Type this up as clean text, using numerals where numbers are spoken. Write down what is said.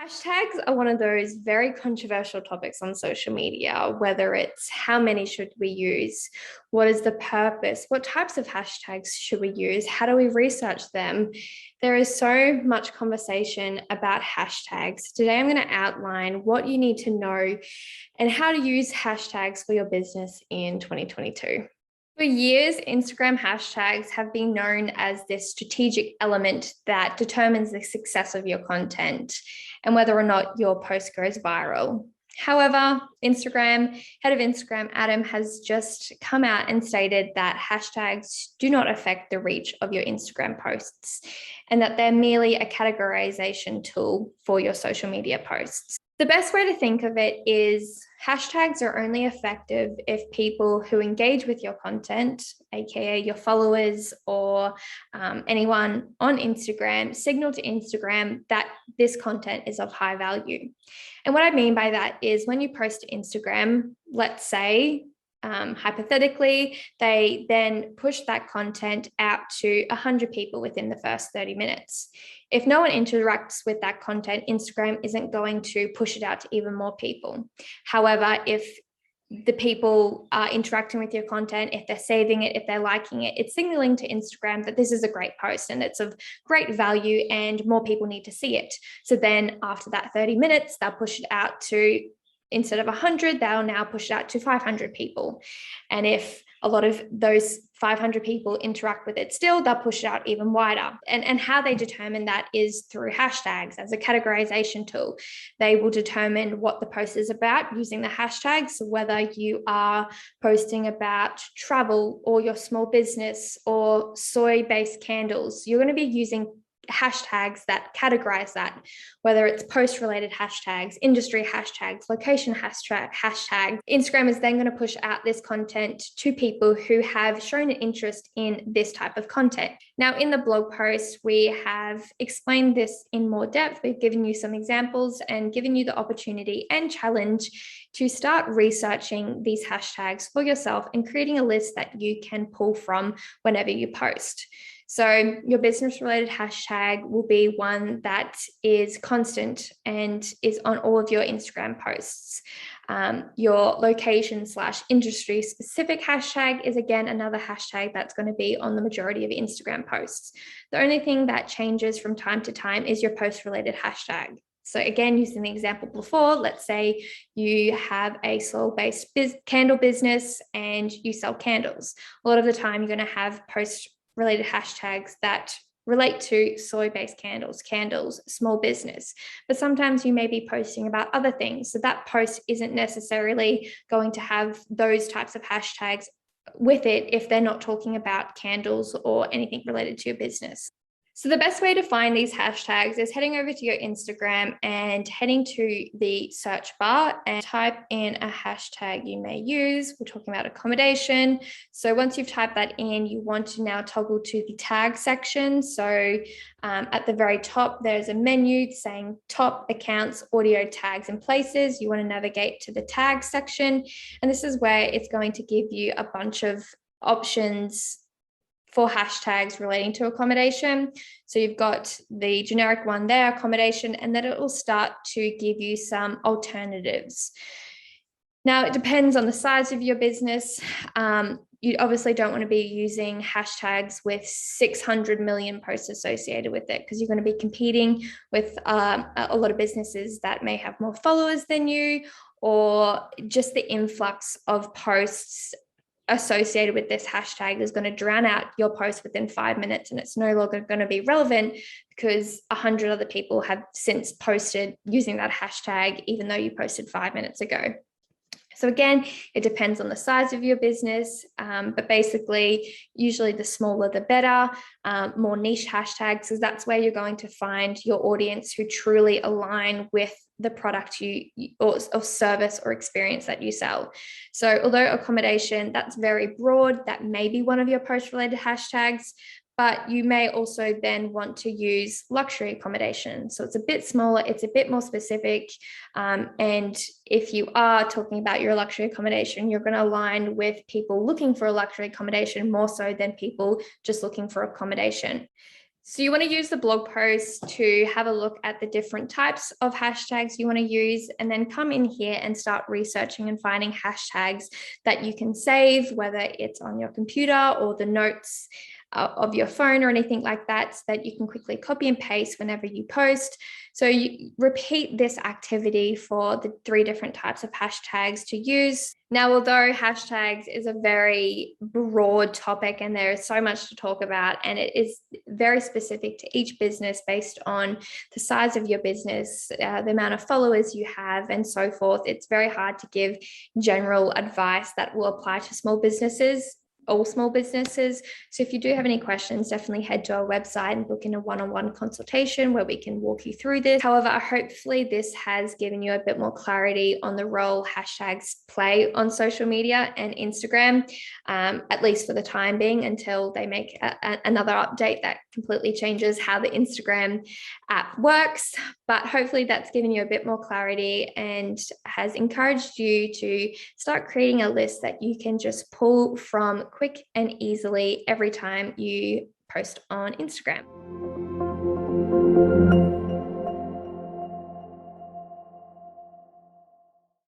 Hashtags are one of those very controversial topics on social media, whether it's how many should we use, what is the purpose, what types of hashtags should we use, how do we research them? There is so much conversation about hashtags. Today, I'm going to outline what you need to know and how to use hashtags for your business in 2022. For years, Instagram hashtags have been known as this strategic element that determines the success of your content and whether or not your post goes viral. However, head of Instagram, Adam, has just come out and stated that hashtags do not affect the reach of your Instagram posts and that they're merely a categorization tool for your social media posts. The best way to think of it is hashtags are only effective if people who engage with your content, aka your followers or anyone on Instagram, signal to Instagram that this content is of high value. And what I mean by that is when you post to Instagram, let's say, hypothetically, they then push that content out to 100 people within the first 30 minutes. If no one interacts with that content, Instagram isn't going to push it out to even more people. However, if the people are interacting with your content, if they're saving it, if they're liking it, it's signaling to Instagram that this is a great post and it's of great value and more people need to see it. So then after that 30 minutes, they'll push it out to, instead of 100, they'll now push it out to 500 people. And if a lot of those 500 people interact with it still, they'll push it out even wider. And how they determine that is through hashtags as a categorization tool. They will determine what the post is about using the hashtags, whether you are posting about travel or your small business or soy-based candles. You're going to be using hashtags that categorize that, whether it's post-related hashtags, industry hashtags, location hashtags. Instagram is then going to push out this content to people who have shown an interest in this type of content. Now, in the blog post, we have explained this in more depth. We've given you some examples and given you the opportunity and challenge to start researching these hashtags for yourself and creating a list that you can pull from whenever you post. So your business related hashtag will be one that is constant and is on all of your Instagram posts. Your location/industry specific hashtag is again another hashtag that's going to be on the majority of Instagram posts. The only thing that changes from time to time is your post related hashtag. So again, using the example before, let's say you have a soil-based candle business and you sell candles. A lot of the time you're going to have post-related hashtags that relate to soy-based candles, small business. But sometimes you may be posting about other things. So that post isn't necessarily going to have those types of hashtags with it if they're not talking about candles or anything related to your business. So the best way to find these hashtags is heading over to your Instagram and heading to the search bar and type in a hashtag you may use. We're talking about accommodation. So once you've typed that in, you want to now toggle to the tag section. So at the very top, there's a menu saying top accounts, audio tags and places. You want to navigate to the tag section. And this is where it's going to give you a bunch of options for hashtags relating to accommodation. So you've got the generic one there, accommodation, and then it will start to give you some alternatives. Now, it depends on the size of your business. You obviously don't want to be using hashtags with 600 million posts associated with it because you're going to be competing with a lot of businesses that may have more followers than you, or just the influx of posts associated with this hashtag is going to drown out your post within 5 minutes, and it's no longer going to be relevant because 100 other people have since posted using that hashtag, even though you posted 5 minutes ago. So again, it depends on the size of your business, but basically, usually the smaller the better, more niche hashtags, because that's where you're going to find your audience who truly align with the product or service or experience that you sell. So although accommodation, that's very broad, that may be one of your post-related hashtags, but you may also then want to use luxury accommodation. So it's a bit smaller, it's a bit more specific. And if you are talking about your luxury accommodation, you're going to align with people looking for a luxury accommodation more so than people just looking for accommodation. So you want to use the blog post to have a look at the different types of hashtags you want to use, and then come in here and start researching and finding hashtags that you can save, whether it's on your computer or the notes of your phone or anything like that, so that you can quickly copy and paste whenever you post. So you repeat this activity for the 3 different types of hashtags to use. Now, although hashtags is a very broad topic and there is so much to talk about, and it is very specific to each business based on the size of your business, the amount of followers you have, and so forth, it's very hard to give general advice that will apply to all small businesses. So if you do have any questions, definitely head to our website and book in a one-on-one consultation where we can walk you through this. However, hopefully this has given you a bit more clarity on the role hashtags play on social media and Instagram, at least for the time being, until they make another update that completely changes how the Instagram app works. But hopefully that's given you a bit more clarity and has encouraged you to start creating a list that you can just pull from quick and easily every time you post on Instagram.